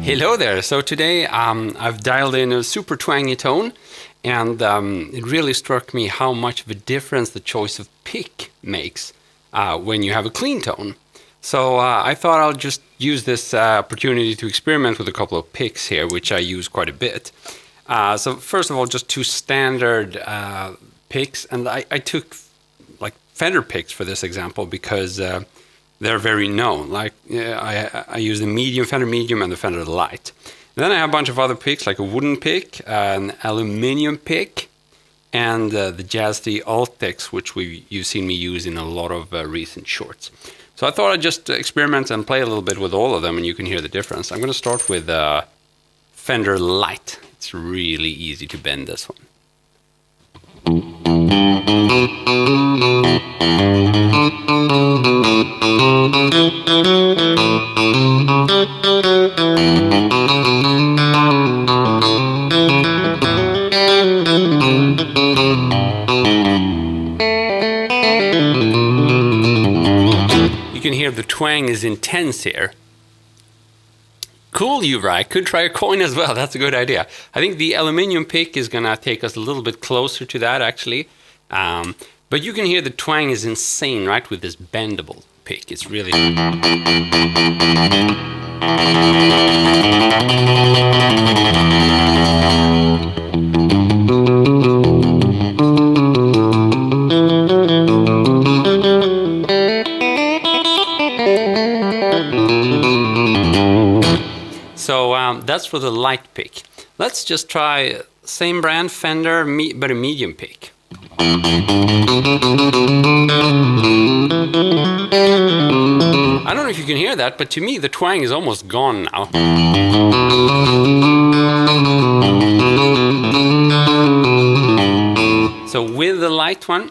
Hello there. So today I've dialed in a super twangy tone, and it really struck me how much of a difference the choice of pick makes when you have a clean tone. So I thought I'll just use this opportunity to experiment with a couple of picks here, which I use quite a bit. So first of all, just two standard picks, and I took like Fender picks for this example because they're very known. Like I use the medium, Fender medium, and the Fender light. And then I have a bunch of other picks, like a wooden pick, an aluminum pick, and the Jazz 3 Alt picks, which you've seen me use in a lot of recent shorts. So I thought I'd just experiment and play a little bit with all of them, and you can hear the difference. I'm going to start with Fender light. It's really easy to bend this one. You can hear the twang is intense here. Cool, Uvra. I could try a coin as well. That's a good idea. I think the aluminum pick is going to take us a little bit closer to that, actually. But you can hear the twang is insane, right, with this bendable pick. It's really... So that's for the light pick. Let's just try same brand Fender, but a medium pick. I don't know if you can hear that, but to me the twang is almost gone now. So with the light one,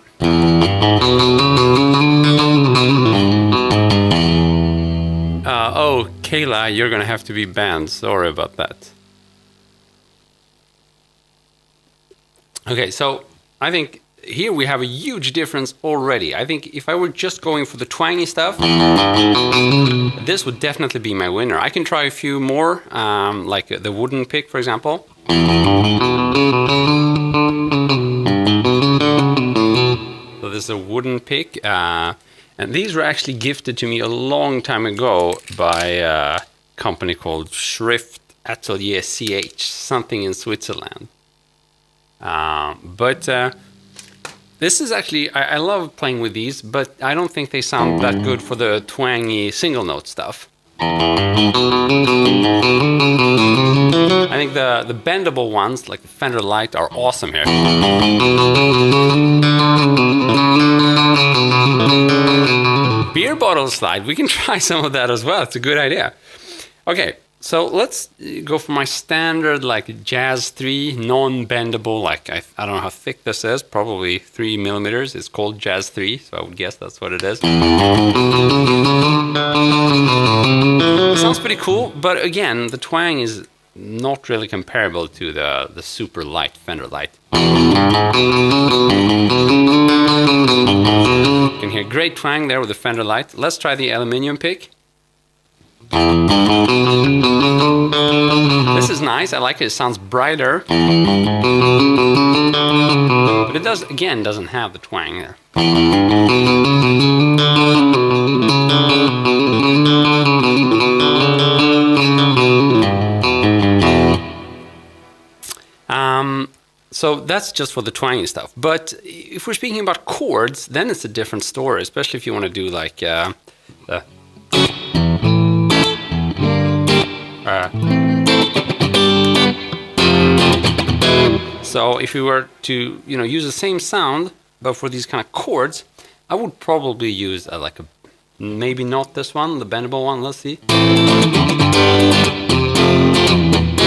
oh, Kayla, you're gonna have to be banned. Sorry about that. Okay, so I think here we have a huge difference already. I think if I were just going for the twangy stuff, this would definitely be my winner. I can try a few more, like the wooden pick, for example. So this is a wooden pick. And these were actually gifted to me a long time ago by a company called Schrift Atelier CH, something in Switzerland. But this is actually, I love playing with these, but I don't think they sound that good for the twangy single note stuff. I think the bendable ones, like the Fender Light, are awesome here. Beer bottle slide, we can try some of that as well. It's a good idea. Okay, so let's go for my standard like Jazz 3 non-bendable, like I don't know how thick this is, probably 3 millimeters. It's called Jazz 3, so I would guess that's what it is. It sounds pretty cool, but again, the twang is not really comparable to the super light Fender Light. You can hear great twang there with the Fender Light. Let's try the aluminum pick. This is nice. I like it. It sounds brighter. But it doesn't have the twang there. So that's just for the twangy stuff. But if we're speaking about chords, then it's a different story, especially if you want to do like so if we were to use the same sound, but for these kind of chords, I would probably use like maybe not this one, the bendable one. Let's see.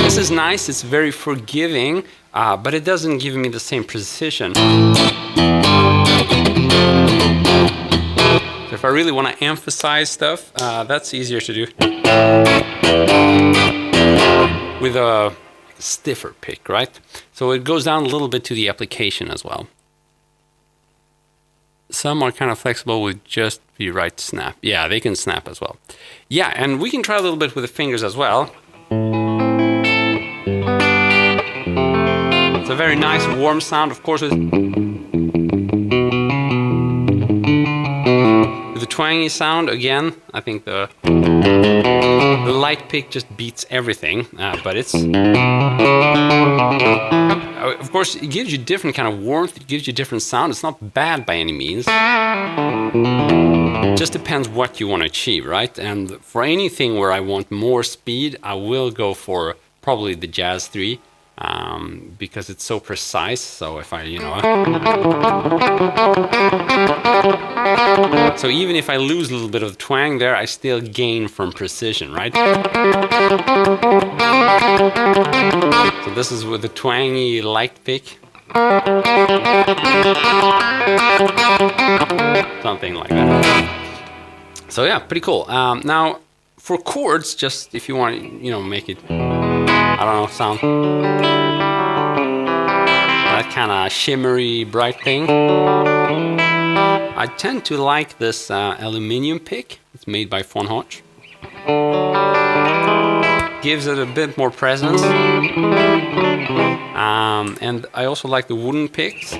This is nice. It's very forgiving. But it doesn't give me the same precision. So if I really want to emphasize stuff, that's easier to do with a stiffer pick, right? So it goes down a little bit to the application as well. Some are kind of flexible with just the right snap. Yeah, they can snap as well. Yeah, and we can try a little bit with the fingers as well. a very nice warm sound, of course. With the twangy sound, again, I think the light pick just beats everything, but it's... of course, it gives you different kind of warmth, it gives you different sound. It's not bad by any means. It just depends what you want to achieve, right? And for anything where I want more speed, I will go for probably the Jazz 3. Because it's so precise. So if I, so even if I lose a little bit of twang there, I still gain from precision, right? So this is with the twangy light pick. Something like that. So yeah, pretty cool. Now for chords, just if you want to, make it, I don't know, sound that kind of shimmery, bright thing. I tend to like this aluminum pick. It's made by Von Hodge. Gives it a bit more presence. And I also like the wooden picks.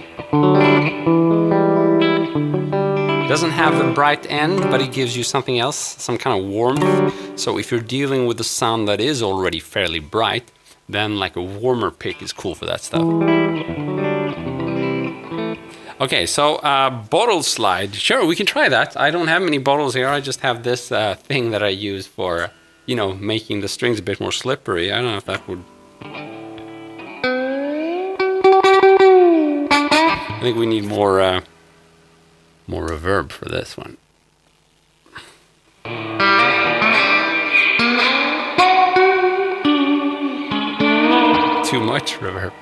Doesn't have a bright end, but it gives you something else, some kind of warmth. So if you're dealing with a sound that is already fairly bright, then like a warmer pick is cool for that stuff. Okay, so bottle slide. Sure, we can try that. I don't have many bottles here. I just have this thing that I use for, making the strings a bit more slippery. I don't know if that would... I think we need more reverb for this one. Too much reverb.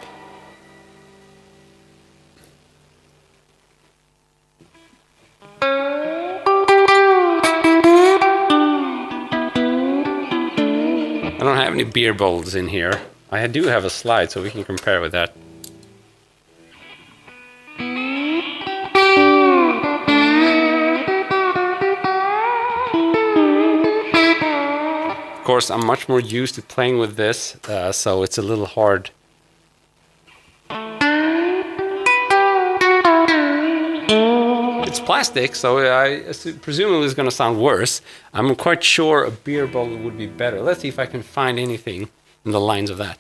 I don't have any beer bowls in here. I do have a slide, so we can compare with that. Of course, I'm much more used to playing with this, so it's a little hard. It's plastic, so I presumably it's going to sound worse. I'm quite sure a beer bottle would be better. Let's see if I can find anything in the lines of that.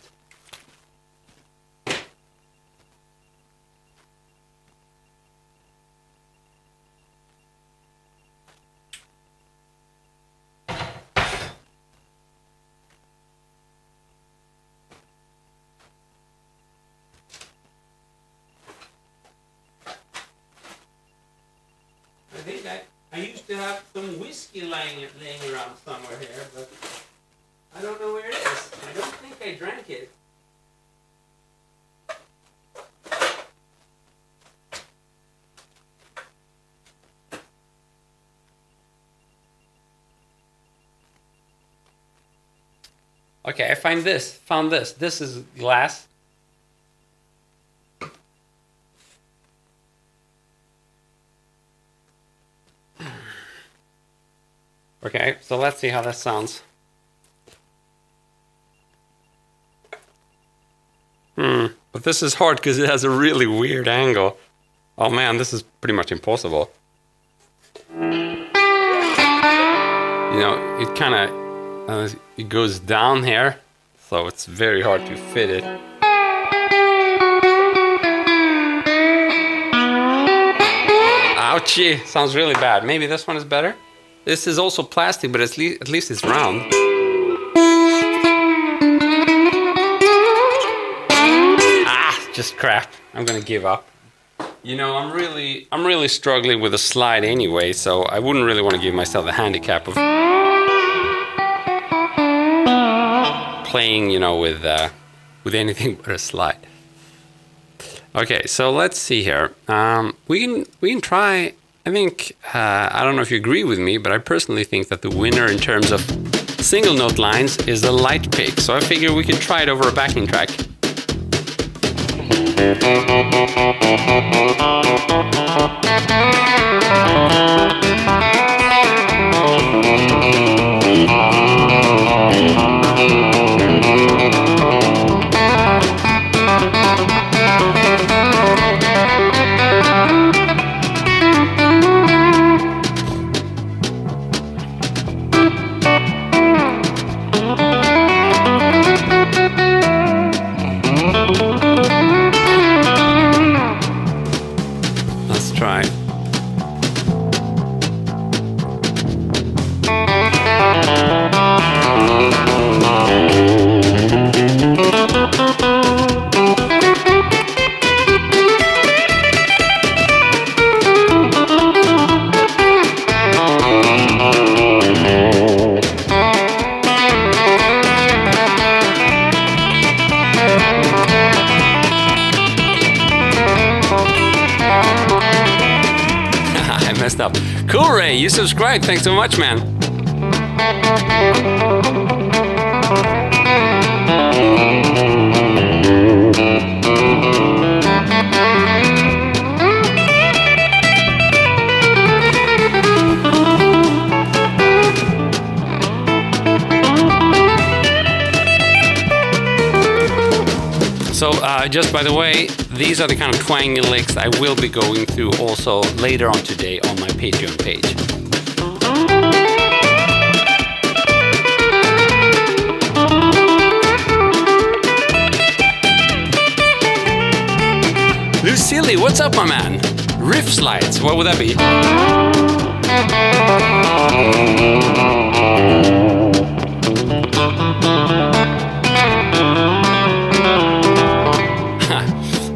I used to have some whiskey laying around somewhere here, but I don't know where it is. I don't think I drank it. Okay, I found this. This is glass. Okay, so let's see how that sounds. But this is hard because it has a really weird angle. Oh man, this is pretty much impossible. It kind of it goes down here, so it's very hard to fit it. Ouchie, sounds really bad. Maybe this one is better. This is also plastic, but at least it's round. Just crap. I'm gonna give up. I'm really struggling with a slide anyway, so I wouldn't really want to give myself the handicap of playing, with anything but a slide. Okay, so let's see here. We can try. I think I don't know if you agree with me, but I personally think that the winner in terms of single note lines is the light pick. So I figure we could try it over a backing track. I messed up. Cool, Ray. You subscribed. Thanks so much, man. So just by the way, these are the kind of twangy licks I will be going through also later on today on my Patreon page. Lucille, what's up, my man? Riff slides, what would that be?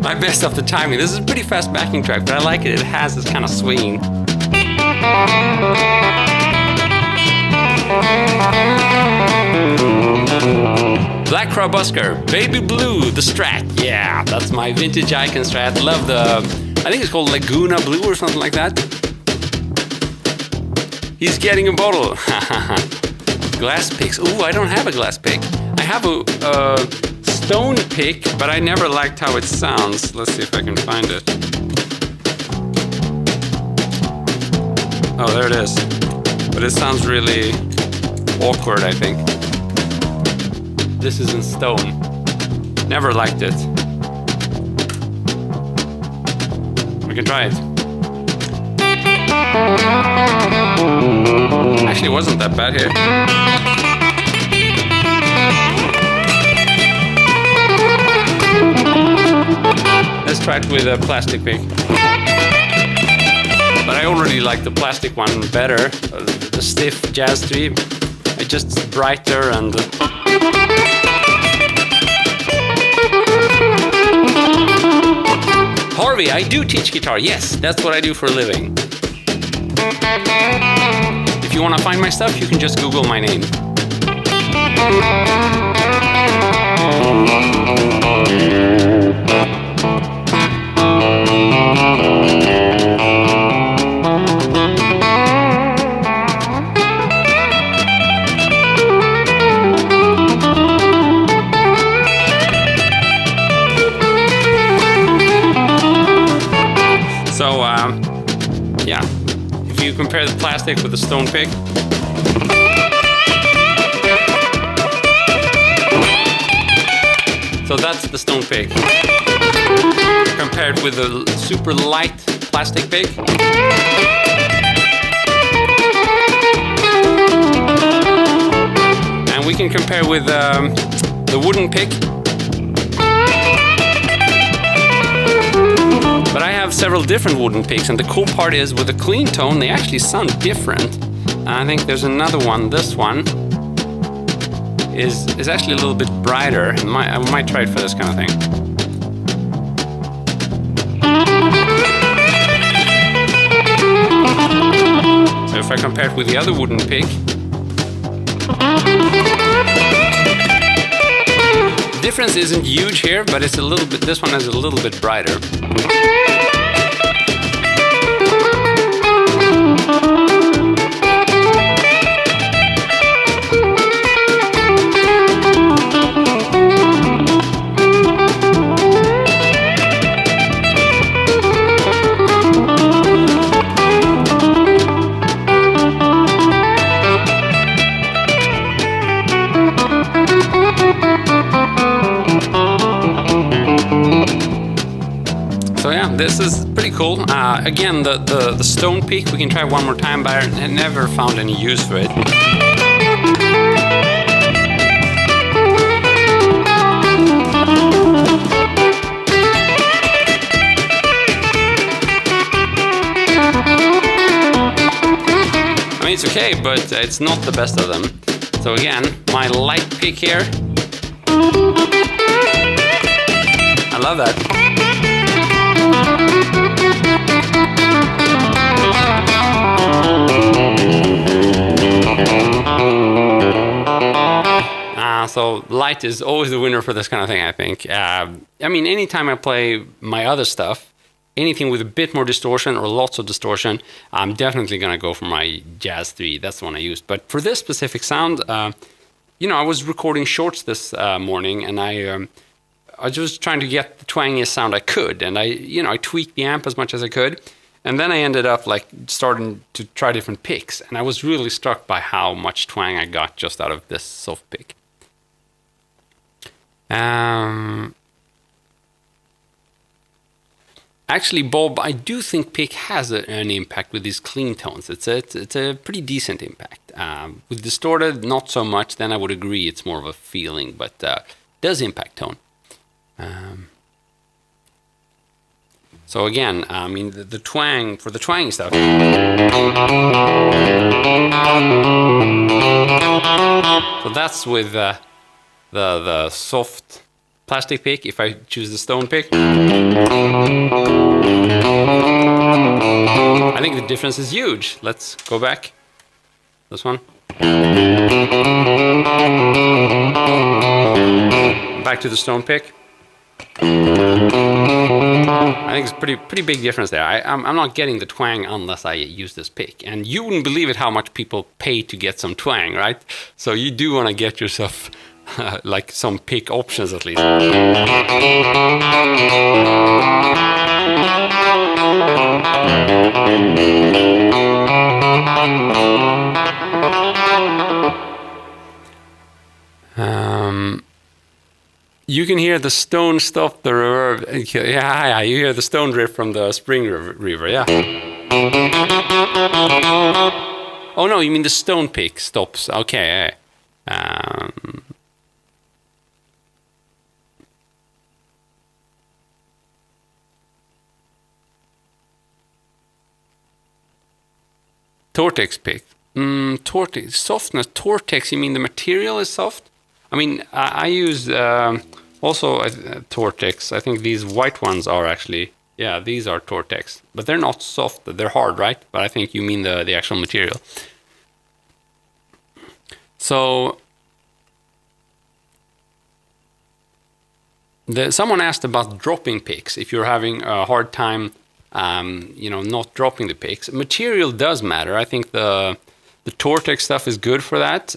I messed up the timing. This is a pretty fast backing track, but I like it. It has this kind of swing. Black Crow Busker, Baby Blue, the Strat. Yeah, that's my vintage icon Strat. Love the, I think it's called Laguna Blue or something like that. He's getting a bottle. Glass picks. Ooh, I don't have a glass pick. I have a stone pick, but I never liked how it sounds. Let's see if I can find it. Oh, there it is. But it sounds really awkward, I think. This is in stone. Never liked it. We can try it. Actually, it wasn't that bad here. Let's try it with a plastic pick. But I already like the plastic one better. The stiff jazz tree. It's just brighter and... Harvey, I do teach guitar. Yes, that's what I do for a living. If you want to find my stuff, you can just Google my name. So, yeah, if you compare the plastic with the stone pick, so that's the stone pick, compared with the super light plastic pick. And we can compare with the wooden pick. But I have several different wooden picks, and the cool part is with a clean tone, they actually sound different. I think there's another one. This one is actually a little bit brighter. I might try it for this kind of thing. So if I compare it with the other wooden pick, the difference isn't huge here, but it's a little bit. This one is a little bit brighter. So yeah, this is pretty cool. Again, the stone pick, we can try one more time, but I never found any use for it. I mean, it's okay, but it's not the best of them. So again, my light pick here. I love that. So light is always the winner for this kind of thing, I think. I mean, anytime I play my other stuff, anything with a bit more distortion or lots of distortion, I'm definitely going to go for my Jazz 3. That's the one I used. But for this specific sound, you know, I was recording shorts this morning, and I was just trying to get the twangiest sound I could. And I tweaked the amp as much as I could. And then I ended up like starting to try different picks. And I was really struck by how much twang I got just out of this soft pick. Actually, Bob, I do think pick has an impact with these clean tones. It's a pretty decent impact. With distorted, not so much. Then I would agree it's more of a feeling, but does impact tone. So again, I mean the twang for the twang stuff. So that's with the soft plastic pick. If I choose the stone pick, I think the difference is huge. Let's go back. This one. Back to the stone pick. I think it's pretty big difference there. I'm not getting the twang unless I use this pick. And you wouldn't believe it how much people pay to get some twang, right? So you do want to get yourself like some pick options at least. You can hear the stone stop the reverb. Yeah, you hear the stone riff from the spring reverb, yeah. Oh no, you mean the stone pick stops. Okay. Tortex pick. Tortex, softness. Tortex, you mean the material is soft? I mean, I use also Tortex. I think these white ones are actually, yeah, these are Tortex. But they're not soft, they're hard, right? But I think you mean the actual material. So, someone asked about dropping picks. If you're having a hard time, not dropping the picks. Material does matter. I think the Tortex stuff is good for that.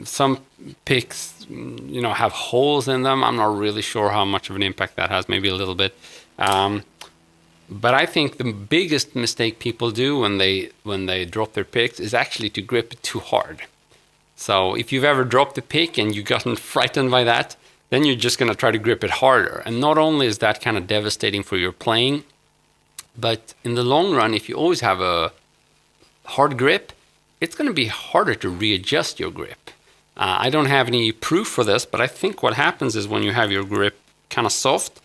Some picks, have holes in them. I'm not really sure how much of an impact that has. Maybe a little bit. But I think the biggest mistake people do when they drop their picks is actually to grip it too hard. So if you've ever dropped a pick and you've gotten frightened by that, then you're just going to try to grip it harder. And not only is that kind of devastating for your playing, but in the long run, if you always have a hard grip, it's going to be harder to readjust your grip. I don't have any proof for this, but I think what happens is when you have your grip kind of soft,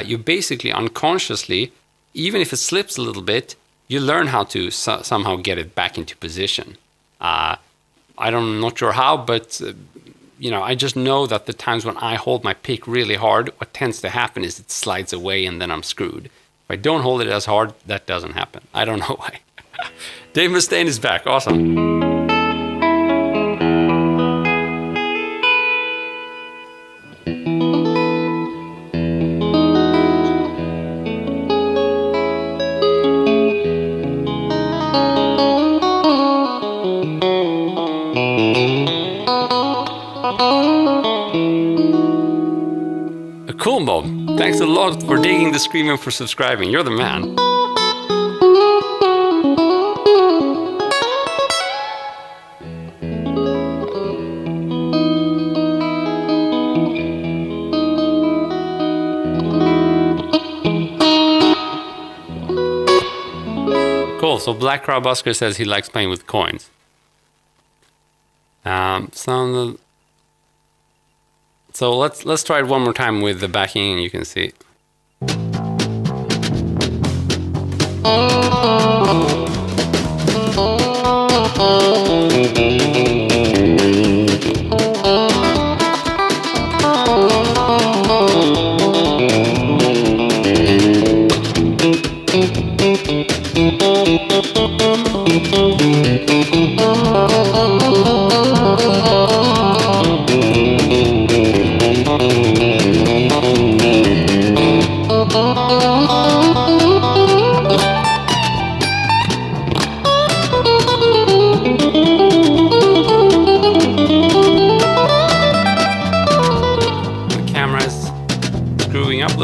you basically unconsciously, even if it slips a little bit, you learn how to somehow get it back into position. I'm not sure how, but I just know that the times when I hold my pick really hard, what tends to happen is it slides away and then I'm screwed. If I don't hold it as hard, that doesn't happen. I don't know why. Dave Mustaine is back. Awesome. Cool, Bob. Thanks a lot for digging the stream and for subscribing. You're the man. Cool. So Black Crowd Busker says he likes playing with coins. So let's try it one more time with the backing, and you can see.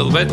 little bit.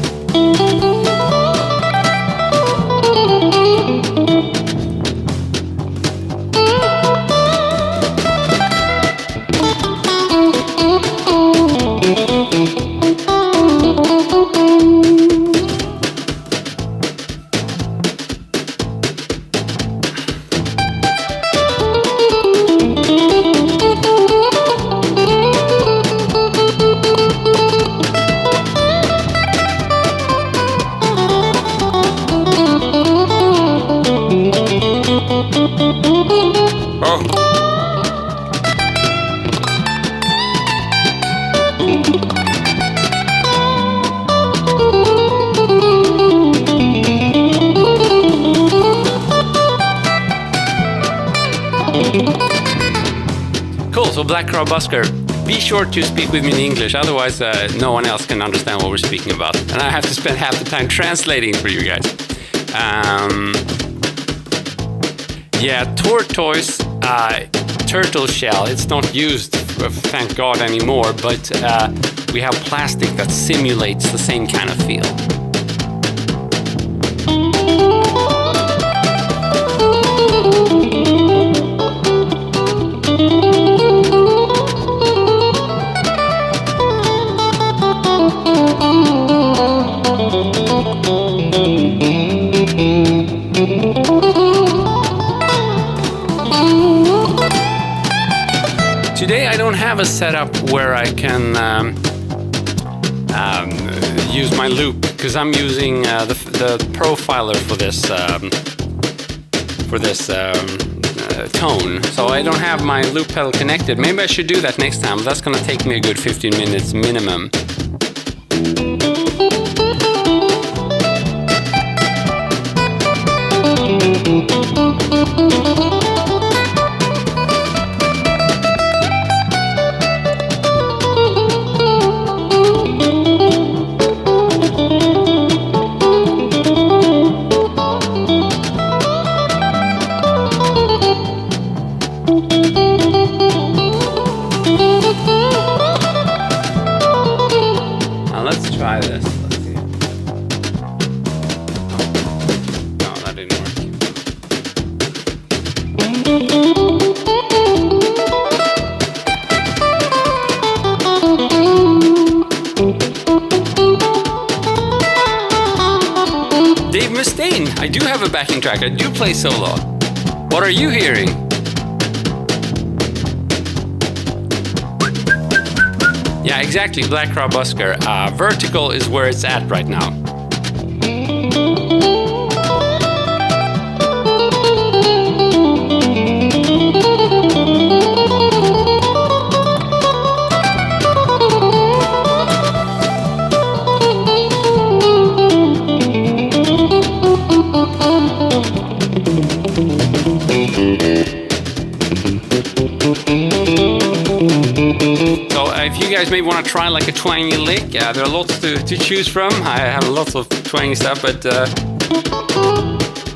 Cool, so Black Crow Busker, be sure to speak with me in English, otherwise no one else can understand what we're speaking about. And I have to spend half the time translating for you guys. Yeah, tortoise, turtle shell, it's not used, thank God, anymore, but we have plastic that simulates the same kind of feel. Today I don't have a setup where I can use my loop, because I'm using the profiler for this tone, so I don't have my loop pedal connected. Maybe I should do that next time. That's gonna take me a good 15 minutes minimum. Let's try this. Let's see. No, that didn't work. Dave Mustaine, I do have a backing track. I do play solo. What are you hearing? Yeah, exactly, Black Crow Busker. Vertical is where it's at right now. So if you guys maybe want to try like a twangy lick, there are lots to choose from. I have lots of twangy stuff, but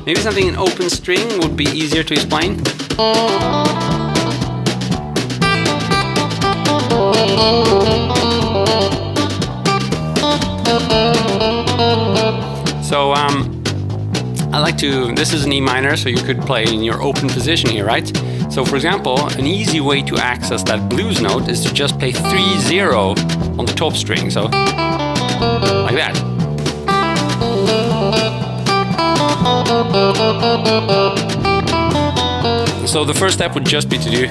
maybe something in open string would be easier to explain. So I like to, this is an E minor, so you could play in your open position here, right? So for example, an easy way to access that blues note is to just play 3-0 on the top string, so like that. So the first step would just be to do,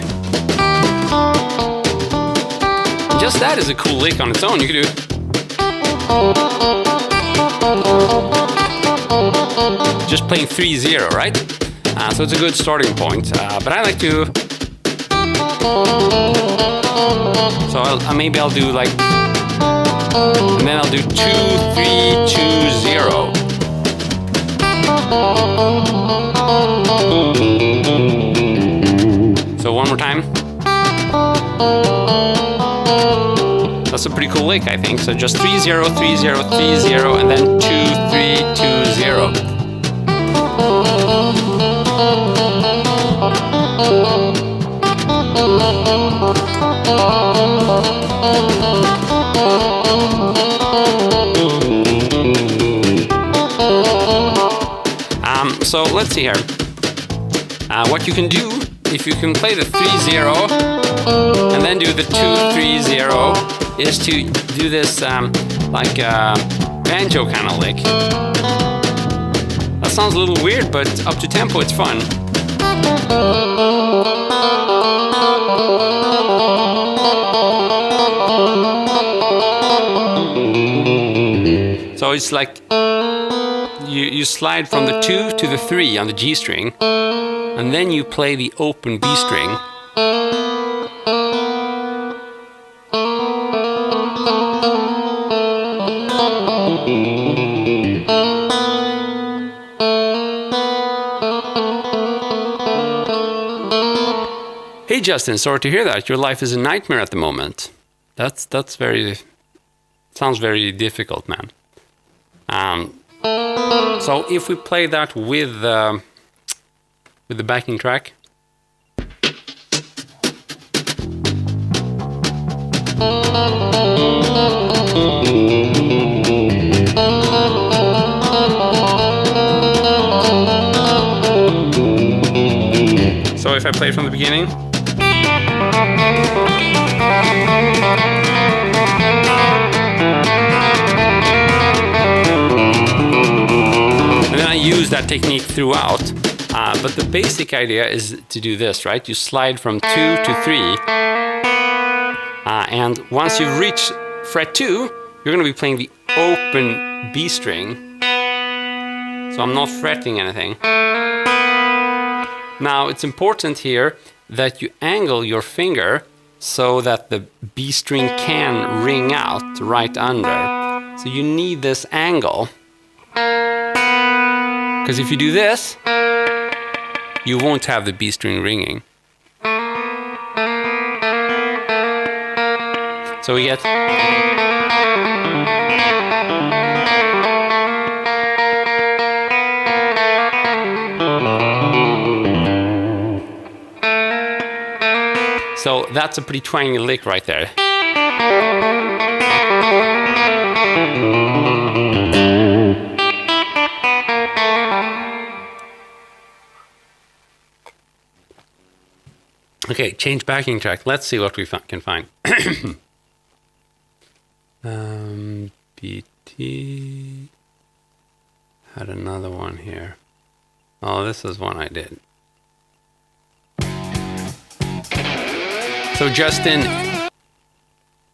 just that is a cool lick on its own. You could do just playing 3-0, right? So it's a good starting point, but I like to, so maybe I'll do like, and then I'll do 2-3-2-0. So one more time. That's a pretty cool lick, I think. So just 3-0, 3-0, 3-0, and then 2-3-2-0. So let's see here. What you can do, if you can play the 3-0 and then do the 2-3-0, is to do this like a banjo kind of lick. That sounds a little weird, but up to tempo it's fun. So it's like you slide from the 2 to the 3 on the G string, and then you play the open B string. Hey Justin, sorry to hear that. Your life is a nightmare at the moment. That's sounds very difficult, man. So if we play that with the backing track. So if I play from the beginning. And then I use that technique throughout, but the basic idea is to do this, right? You slide from 2 to 3, and once you've reached fret 2, you're going to be playing the open B string, so I'm not fretting anything. Now it's important here that you angle your finger so that the B string can ring out right under. So you need this angle. Because if you do this, you won't have the B string ringing. So we get... So that's a pretty twangy lick right there. Okay, change backing track. Let's see what we can find. BT had another one here. Oh, this is one I did. So Justin,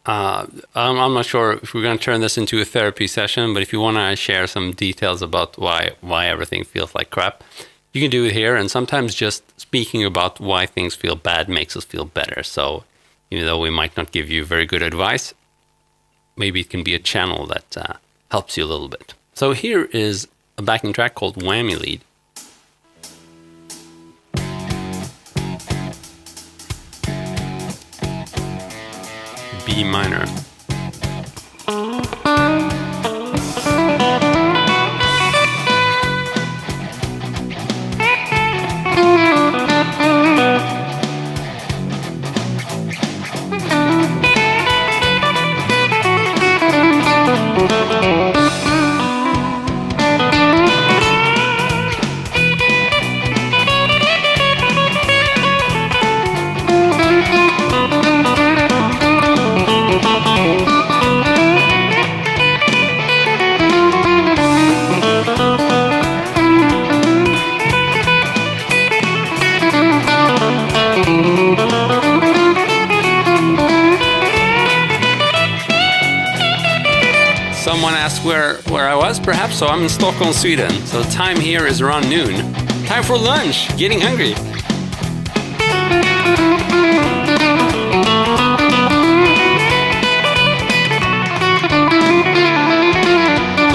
I'm not sure if we're going to turn this into a therapy session, but if you want to share some details about why everything feels like crap, you can do it here. And sometimes just speaking about why things feel bad makes us feel better. So even though we might not give you very good advice, maybe it can be a channel that helps you a little bit. So here is a backing track called Whammy Lead. B minor. Someone asked where I was, perhaps, so I'm in Stockholm, Sweden. So the time here is around noon. Time for lunch, getting hungry. So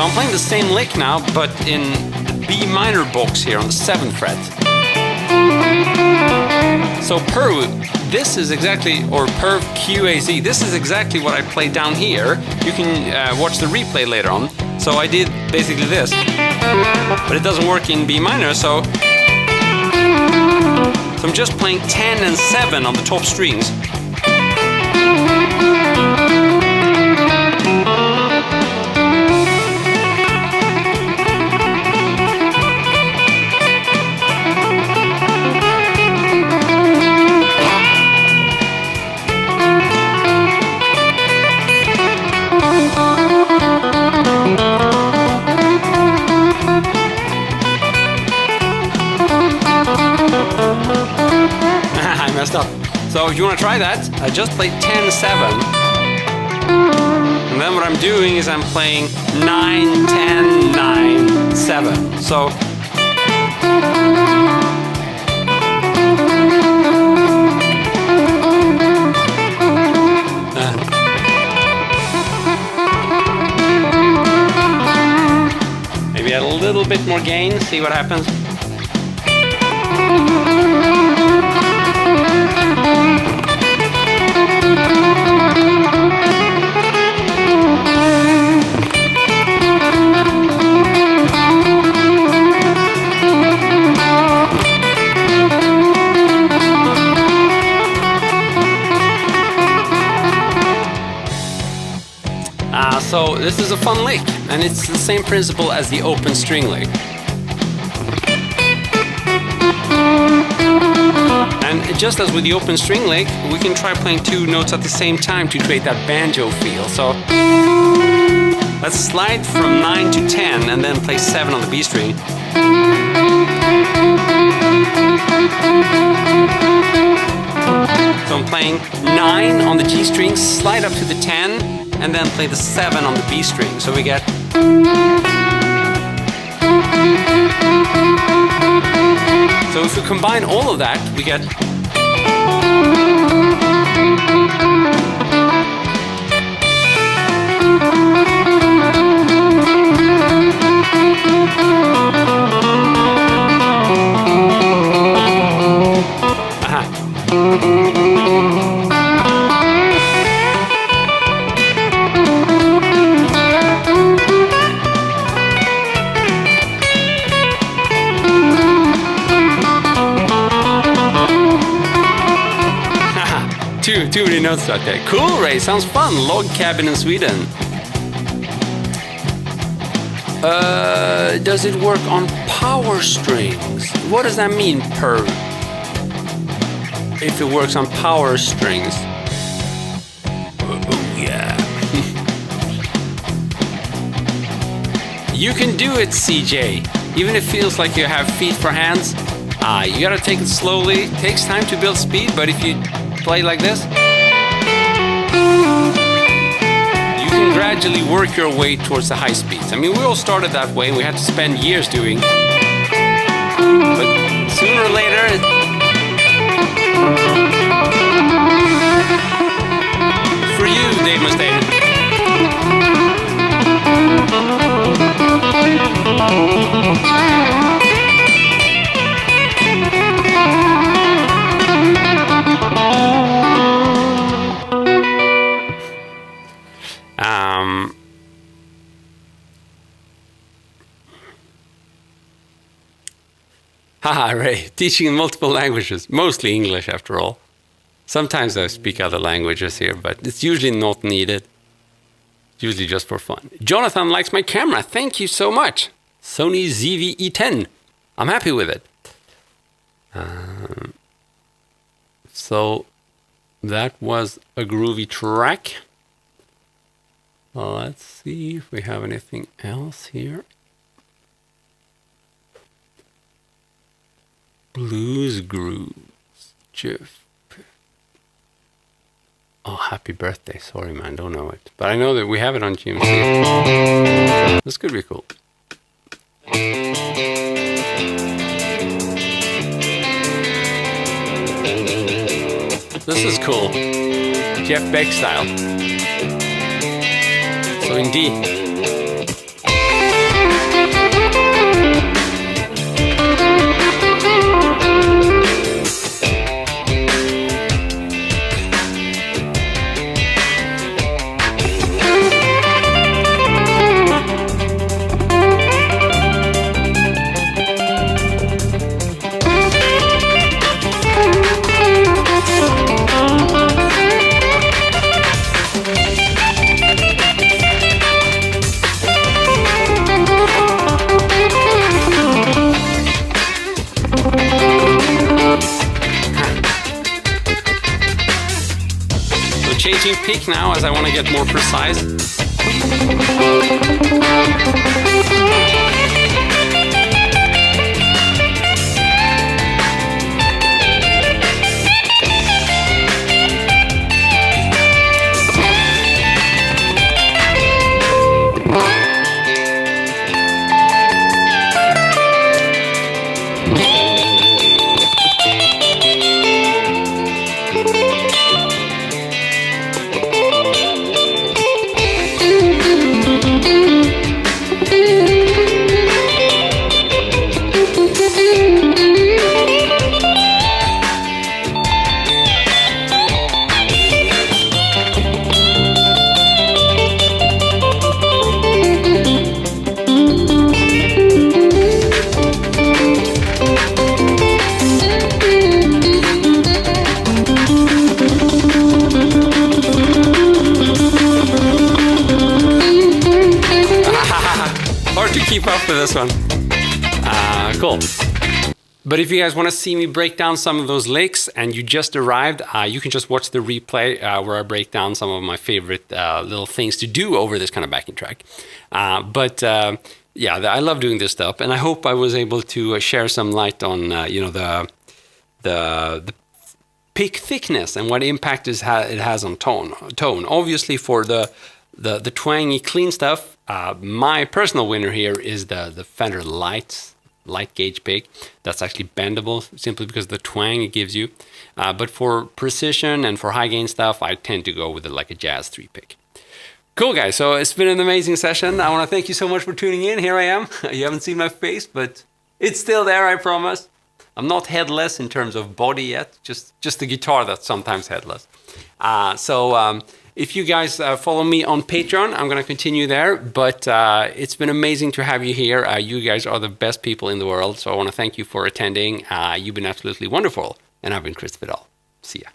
I'm playing the same lick now, but in the B minor box here on the 7th fret. So this is exactly, or perv QAZ, this is exactly what I played down here. You can watch the replay later on. So I did basically this, but it doesn't work in B minor, so I'm just playing 10 and 7 on the top strings. if you want to try that, I just played 10-7. And then what I'm doing is I'm playing 9-10-9-7. So maybe add a little bit more gain, see what happens. So this is a fun lick, and it's the same principle as the open string lick. And just as with the open string lick, we can try playing two notes at the same time to create that banjo feel. So let's slide from 9 to 10 and then play 7 on the B string. So I'm playing 9 on the G string, slide up to the 10, and then play the 7 on the B string. So we get... So if we combine all of that, we get... Too many notes right there. Cool, Ray. Sounds fun. Log cabin in Sweden. Does it work on power strings? What does that mean, per? If it works on power strings. Oh, yeah. You can do it, CJ. Even if it feels like you have feet for hands. You gotta take it slowly. It takes time to build speed, but if you play like this, you can gradually work your way towards the high speeds. I mean, we all started that way and we had to spend years doing. But sooner or later, for you, Dave Mustaine. Haha, Ray, teaching in multiple languages, mostly English after all. Sometimes I speak other languages here, but it's usually not needed. It's usually just for fun. Jonathan likes my camera, thank you so much. Sony ZV-E10, I'm happy with it. So that was a groovy track. Let's see if we have anything else here. Blues Grooves, Jeff. Oh, happy birthday. Sorry, man, don't know it. But I know that we have it on GMC. This could be cool. This is cool. Jeff Beck style. So in D. Changing pick now as I want to get more precise. keep up with this one. Cool. But if you guys want to see me break down some of those licks and you just arrived, you can just watch the replay where I break down some of my favorite little things to do over this kind of backing track. Yeah, I love doing this stuff, and I hope I was able to share some light on the pick thickness and what impact it has on tone. Obviously, for the twangy clean stuff, my personal winner here is the Fender light gauge pick. That's actually bendable simply because of the twang it gives you. But for precision and for high gain stuff, I tend to go with like a Jazz 3 pick. Cool, guys. So it's been an amazing session. I want to thank you so much for tuning in. Here I am. You haven't seen my face, but it's still there, I promise. I'm not headless in terms of body yet, just the guitar that's sometimes headless. If you guys follow me on Patreon, I'm going to continue there. But it's been amazing to have you here. You guys are the best people in the world. So I want to thank you for attending. You've been absolutely wonderful. And I've been Chris Vidal. See ya.